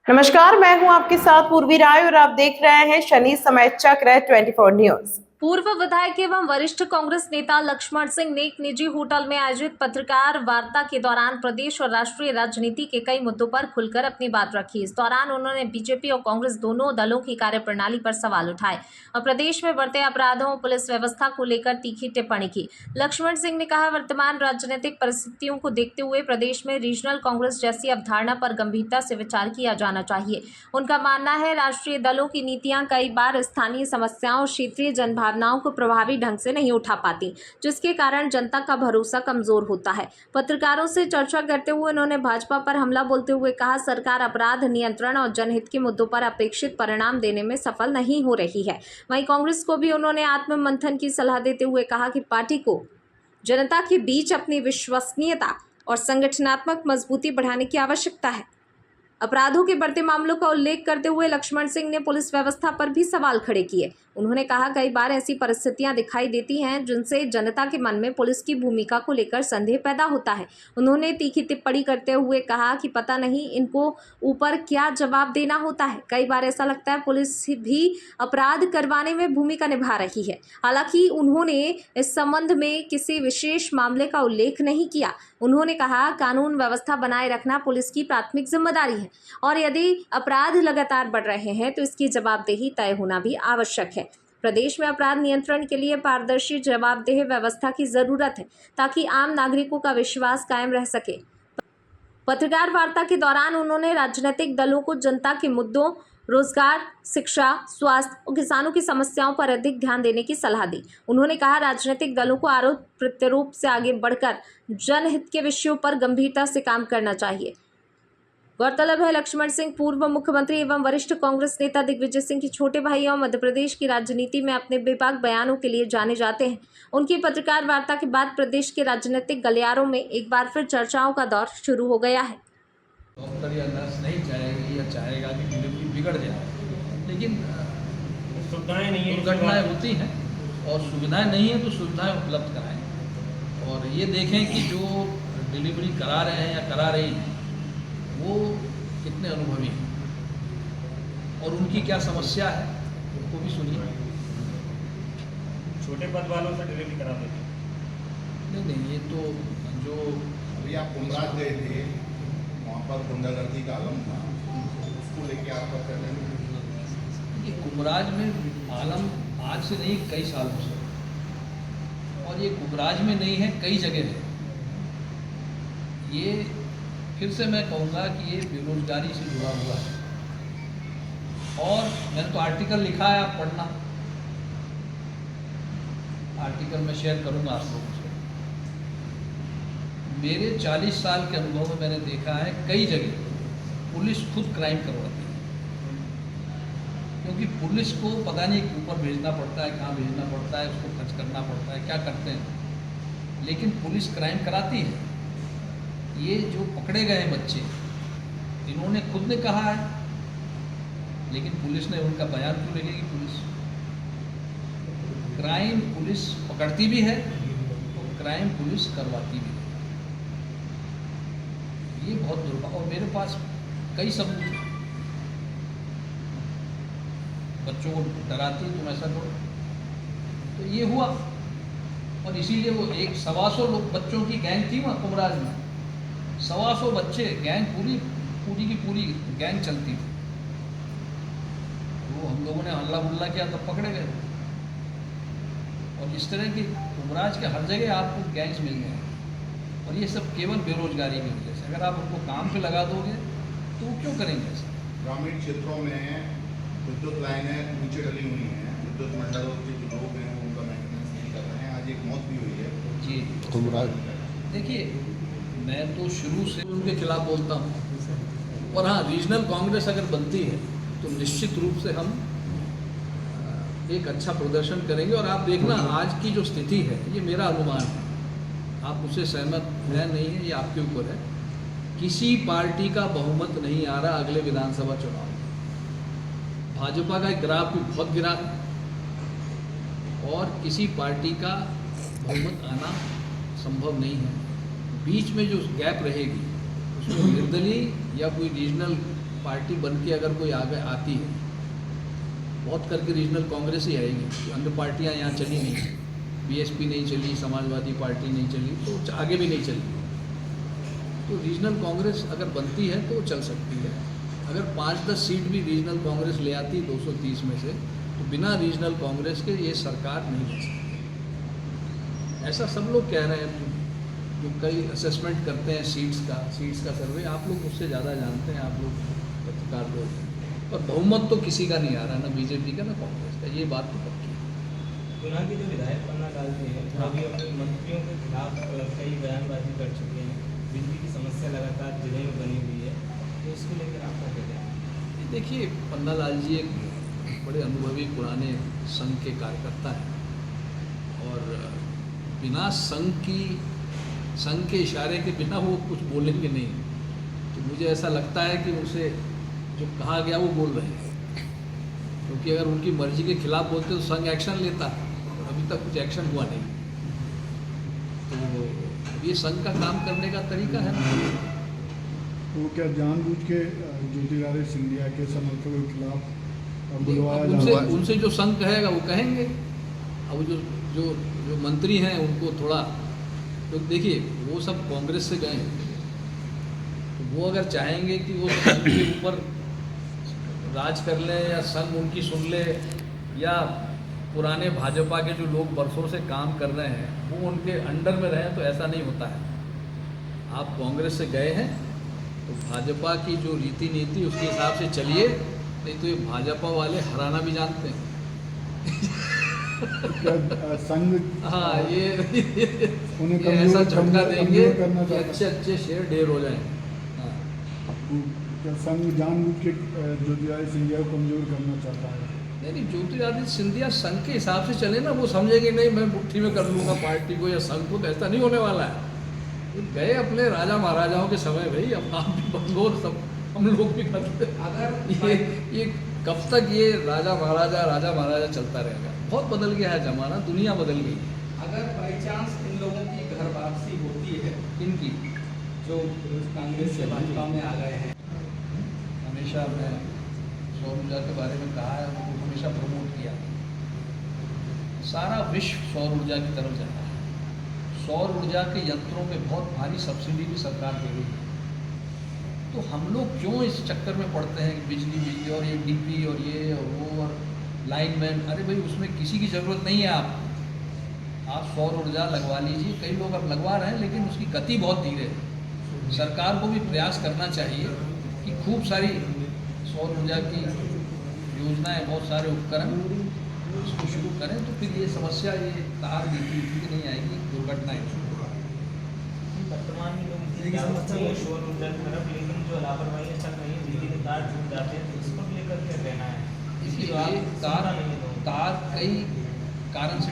नमस्कार, मैं हूं आपके साथ पूर्वी राय और आप देख रहे हैं शनि समय चक्र 24 न्यूज। पूर्व विधायक एवं वरिष्ठ कांग्रेस नेता लक्ष्मण सिंह ने एक निजी होटल में आयोजित पत्रकार वार्ता के दौरान प्रदेश और राष्ट्रीय राजनीति के कई मुद्दों पर खुलकर अपनी बात रखी। इस दौरान उन्होंने बीजेपी और कांग्रेस दोनों दलों की कार्यप्रणाली पर सवाल उठाए और प्रदेश में बढ़ते अपराधों और पुलिस व्यवस्था को लेकर तीखी टिप्पणी की। लक्ष्मण सिंह ने कहा, वर्तमान राजनीतिक परिस्थितियों को देखते हुए प्रदेश में रीजनल कांग्रेस जैसी अवधारणा पर गंभीरता से विचार किया जाना चाहिए। उनका मानना है, राष्ट्रीय दलों की नीतियां कई बार स्थानीय समस्याओं और क्षेत्रीय जनभावनाओं को प्रभावी ढंग से नहीं उठा पाती, जिसके कारण जनता का भरोसा कमजोर होता है। पत्रकारों से चर्चा करते हुए उन्होंने भाजपा पर हमला बोलते हुए कहा, सरकार अपराध नियंत्रण और जनहित के मुद्दों पर अपेक्षित परिणाम देने में सफल नहीं हो रही है। वहीं कांग्रेस को भी उन्होंने आत्ममंथन की सलाह देते हुए कहा कि पार्टी को जनता के बीच अपनी विश्वसनीयता और संगठनात्मक मजबूती बढ़ाने की आवश्यकता है। अपराधों के बढ़ते मामलों का उल्लेख करते हुए लक्ष्मण सिंह ने पुलिस व्यवस्था पर भी सवाल खड़े किए। उन्होंने कहा, कई बार ऐसी परिस्थितियां दिखाई देती हैं जिनसे जनता के मन में पुलिस की भूमिका को लेकर संदेह पैदा होता है। उन्होंने तीखी टिप्पणी करते हुए कहा कि पता नहीं इनको ऊपर क्या जवाब देना होता है। कई बार ऐसा लगता है पुलिस भी अपराध करवाने में भूमिका निभा रही है। हालांकि उन्होंने इस संबंध में किसी विशेष मामले का उल्लेख नहीं किया। उन्होंने कहा, कानून व्यवस्था बनाए रखना पुलिस की प्राथमिक जिम्मेदारी है और यदि अपराध लगातार बढ़ रहे हैं तो इसकी जवाबदेही तय होना भी आवश्यक है। प्रदेश में अपराध नियंत्रण के लिए पारदर्शी जवाबदेह व्यवस्था की जरूरत है ताकि आम नागरिकों का विश्वास कायम रह सके। पत्रकार वार्ता के दौरान उन्होंने राजनीतिक दलों को जनता के मुद्दों, रोजगार, शिक्षा, स्वास्थ्य और किसानों की समस्याओं पर अधिक ध्यान देने की सलाह दी। उन्होंने कहा, राजनीतिक दलों को आरोप प्रत्यारोप से आगे बढ़कर जनहित के विषयों पर गंभीरता से काम करना चाहिए। गौरतलब है, लक्ष्मण सिंह पूर्व मुख्यमंत्री एवं वरिष्ठ कांग्रेस नेता दिग्विजय सिंह के छोटे भाई और मध्य प्रदेश की राजनीति में अपने बेबाक बयानों के लिए जाने जाते हैं। उनकी पत्रकार वार्ता के बाद प्रदेश के राजनीतिक गलियारों में एक बार फिर चर्चाओं का दौर शुरू हो गया है। डॉक्टर या नर्स नहीं चाहेगी या चाहेगा कि डिलीवरी बिगड़ जाए, लेकिन सुविधाएं नहीं है, दुर्घटनाएं होती हैं और सुविधाएं नहीं है तो सुविधाएं उपलब्ध कराएं और ये देखें कि जो डिलीवरी करा रहे हैं या करा रही हैं वो कितने अनुभवी हैं और उनकी क्या समस्या है उनको भी सुनिए। छोटे पद वालों से डिलीवरी करा देते नहीं, ये तो जो अभी आप कुमराज गए थे, वहाँ पर गुंडागर्दी का आलम था, उसको लेके आप पर कर रहे हैं। ये कुमराज में आलम आज से नहीं कई सालों से, और ये कुमराज में नहीं है, कई जगह है। ये फिर से मैं कहूँगा कि ये बेरोजगारी से जुड़ा हुआ है और मैंने तो आर्टिकल लिखा है, आप पढ़ना, आर्टिकल मैं शेयर करूँगा आप लोगों से। मेरे 40 साल के अनुभव में मैंने देखा है कई जगह पुलिस खुद क्राइम करवाती है, क्योंकि पुलिस को पता नहीं ऊपर भेजना पड़ता है, कहाँ भेजना पड़ता है, उसको खर्च करना पड़ता है, क्या करते हैं, लेकिन पुलिस क्राइम कराती है। ये जो पकड़े गए बच्चे, इन्होंने खुद ने कहा है, लेकिन पुलिस ने उनका बयान क्यों लेगी? पुलिस क्राइम पुलिस पकड़ती भी है और क्राइम पुलिस करवाती भी है। ये बहुत दुर्भाग्य, और मेरे पास कई सबूत हैं। बच्चों को डराती तुम ऐसा करो, तो ये हुआ और इसीलिए वो 100-125 लोग बच्चों की गैंग थी वहाँ कुमराज में, 125 बच्चे, गैंग पूरी की पूरी गैंग चलती थी। वो हम लोगों ने हल्ला गुल्ला किया तब पकड़े गए। और इस तरह के कुमराज के हर जगह आपको गैंग्स मिल गए हैं और ये सब केवल बेरोजगारी की वजह से। अगर आप उनको काम पे लगा दोगे तो वो क्यों करेंगे ऐसा? ग्रामीण क्षेत्रों में विद्युत लाइनें नीचे डली हुई हैं, विद्युत मंडलों के जो लोग हैं वो उनका मेंटेनेंस नहीं कर रहे हैं। आज एक मौत भी हुई है जी। कुमराज। देखिए, मैं तो शुरू से उनके खिलाफ बोलता हूँ और हाँ, रीजनल कांग्रेस अगर बनती है तो निश्चित रूप से हम एक अच्छा प्रदर्शन करेंगे। और आप देखना, आज की जो स्थिति है, ये मेरा अनुमान है, आप उससे सहमत है नहीं है, ये आपके ऊपर है। किसी पार्टी का बहुमत नहीं आ रहा अगले विधानसभा चुनाव में। भाजपा का ग्राफ भी बहुत गिरा है और किसी पार्टी का बहुमत आना संभव नहीं है। बीच में जो गैप रहेगी उसमें निर्दलीय या कोई रीजनल पार्टी बन के अगर कोई आगे आती है, बहुत करके रीजनल कांग्रेस ही आएगी, अन्य पार्टियां यहाँ चली नहीं, बीएसपी नहीं चली, समाजवादी पार्टी नहीं चली, तो आगे भी नहीं चली। तो रीजनल कांग्रेस अगर बनती है तो चल सकती है। अगर 5-10 सीट भी रीजनल कांग्रेस ले आती 230 में से, तो बिना रीजनल कांग्रेस के ये सरकार नहीं बन सकती। ऐसा सब लोग कह रहे हैं, जो कई असेसमेंट करते हैं सीट्स का सर्वे, आप लोग उससे ज़्यादा जानते हैं, आप लोग पत्रकार लोग हैं। पर बहुमत तो किसी का नहीं आ रहा, ना बीजेपी का ना कांग्रेस का, ये बात तो पक्की है। गुना के जो विधायक पन्ना डालते हैं वो अभी अपने मंत्रियों के खिलाफ कई बयानबाजी कर चुके हैं। बिजली की समस्या लगातार जिले में बनी हुई है, तो इसको लेकर आप क्या कहते हैं? देखिए, पन्ना लाल जी एक बड़े अनुभवी पुराने संघ के कार्यकर्ता हैं और बिना संघ के इशारे के बिना वो कुछ बोलेंगे नहीं। तो मुझे ऐसा लगता है कि उनसे जो कहा गया वो बोल रहे हैं, क्योंकि अगर उनकी मर्जी के खिलाफ बोलते तो संघ एक्शन लेता, और अभी तक कुछ एक्शन हुआ नहीं। तो ये संघ का काम करने का तरीका है। वो क्या जानबूझ के ज्योतिरादित्य सिंधिया के समर्थकों के खिलाफ बुलवाया जा रहा है? उनसे जो संघ कहेगा वो कहेंगे। अब जो मंत्री हैं उनको थोड़ा, तो देखिए वो सब कांग्रेस से गए, तो वो अगर चाहेंगे कि वो संघ के ऊपर राज कर ले या संघ उनकी सुन ले, या पुराने भाजपा के जो लोग बरसों से काम कर रहे हैं वो उनके अंडर में रहें, तो ऐसा नहीं होता है। आप कांग्रेस से गए हैं तो भाजपा की जो रीति नीति उसके हिसाब से चलिए, नहीं तो ये भाजपा वाले हराना भी जानते हैं। क्या संघ हाँ, ये उन्हें ऐसा झटका देंगे करना कि चाहता अच्छे शेयर ढेर हो जाएं। हाँ। है? क्या संघ जानबूझ के ज्योतिरादित्य सिंधिया को कमजोर करना चाहता है? नहीं, ज्योतिरादित्य सिंधिया संघ के हिसाब से चले ना, वो समझेंगे नहीं मैं मुट्ठी में कर लूँगा पार्टी को या संघ को, तो ऐसा नहीं होने वाला है। गए अपने राजा महाराजाओं के समय भाई, अब आप भी बंगोर सब हम लोग भी करते। अगर ये कब तक ये राजा महाराजा चलता रहेगा? बहुत बदल गया है ज़माना, दुनिया बदल गई। अगर बाई चांस इन लोगों की घर वापसी होती है, इनकी जो कांग्रेस से भाजपा में आ गए हैं, हमेशा मैं सौर ऊर्जा के बारे में कहा है, उनको हमेशा प्रमोट किया। सारा विश्व सौर ऊर्जा की तरफ जा रहा है। सौर ऊर्जा के यंत्रों पे बहुत भारी सब्सिडी भी सरकार दे रही है। तो हम लोग क्यों इस चक्कर में पड़ते हैं कि बिजली और ये डीपी और ये और वो और लाइनमैन? अरे भाई, उसमें किसी की ज़रूरत नहीं है। आप सौर ऊर्जा लगवा लीजिए। कई लोग अब लगवा रहे हैं, लेकिन उसकी गति बहुत धीरे है। सरकार को भी प्रयास करना चाहिए कि खूब सारी सौर ऊर्जा की योजनाएं, बहुत सारे उपकरण इसको शुरू करें, तो फिर ये समस्या, ये तार नीति नहीं आएगी, दुर्घटनाएं। वर्तमान में लोग शोर ऊर्जा की तरफ, लेकिन जो लापरवाही चल रही है, बिजली के तार टूट जाते हैं, तो इसको लेकर के रहना है। इसलिए तार कई कारण से